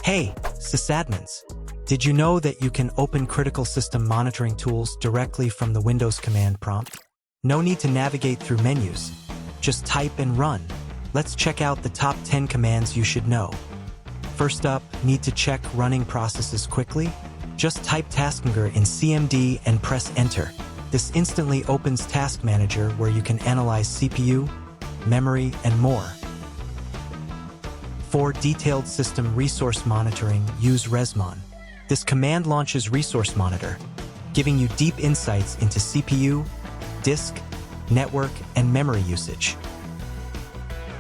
Hey, sysadmins! Did you know that you can open critical system monitoring tools directly from the Windows command prompt? No need to navigate through menus. Just type and run. Let's check out the top 10 commands you should know. First up, need to check running processes quickly? Just type taskmgr in CMD and press enter. This instantly opens Task Manager where you can analyze CPU, memory, and more. For detailed system resource monitoring, use resmon. This command launches Resource Monitor, giving you deep insights into CPU, disk, network, and memory usage.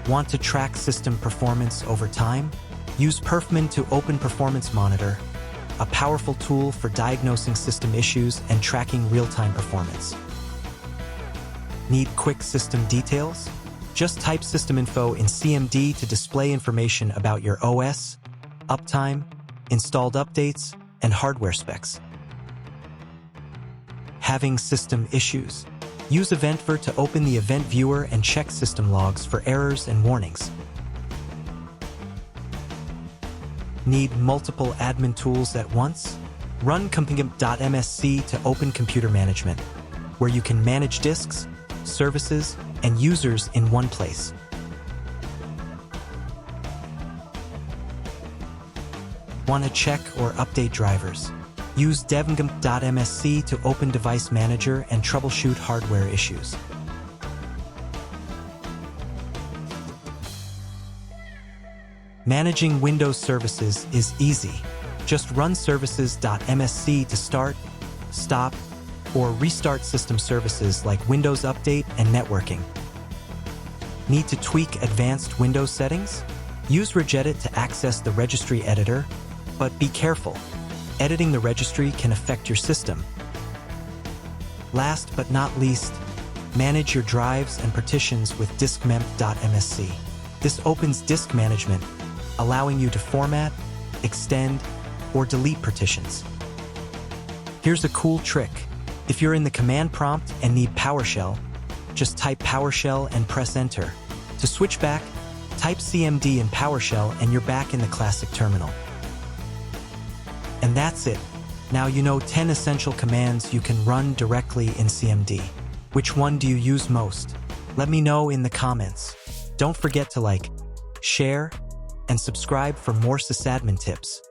Want to track system performance over time? Use perfmon to open Performance Monitor, a powerful tool for diagnosing system issues and tracking real-time performance. Need quick system details? Just type systeminfo in CMD to display information about your OS, uptime, installed updates, and hardware specs. Having system issues? Use eventvwr to open the event viewer and check system logs for errors and warnings. Need multiple admin tools at once? Run compmgmt.msc to open computer management, where you can manage disks, services, and users in one place. Want to check or update drivers? Use devmgmt.msc to open Device Manager and troubleshoot hardware issues. Managing Windows services is easy. Just run services.msc to start, stop, or restart system services like Windows Update and networking. Need to tweak advanced Windows settings? Use Regedit to access the Registry Editor, but be careful. Editing the registry can affect your system. Last but not least, manage your drives and partitions with diskmgmt.msc. This opens disk management, allowing you to format, extend, or delete partitions. Here's a cool trick. If you're in the command prompt and need PowerShell, just type PowerShell and press enter. To switch back, type CMD and PowerShell and you're back in the classic terminal. And that's it. Now you know 10 essential commands you can run directly in CMD. Which one do you use most? Let me know in the comments. Don't forget to like, share, and subscribe for more sysadmin tips.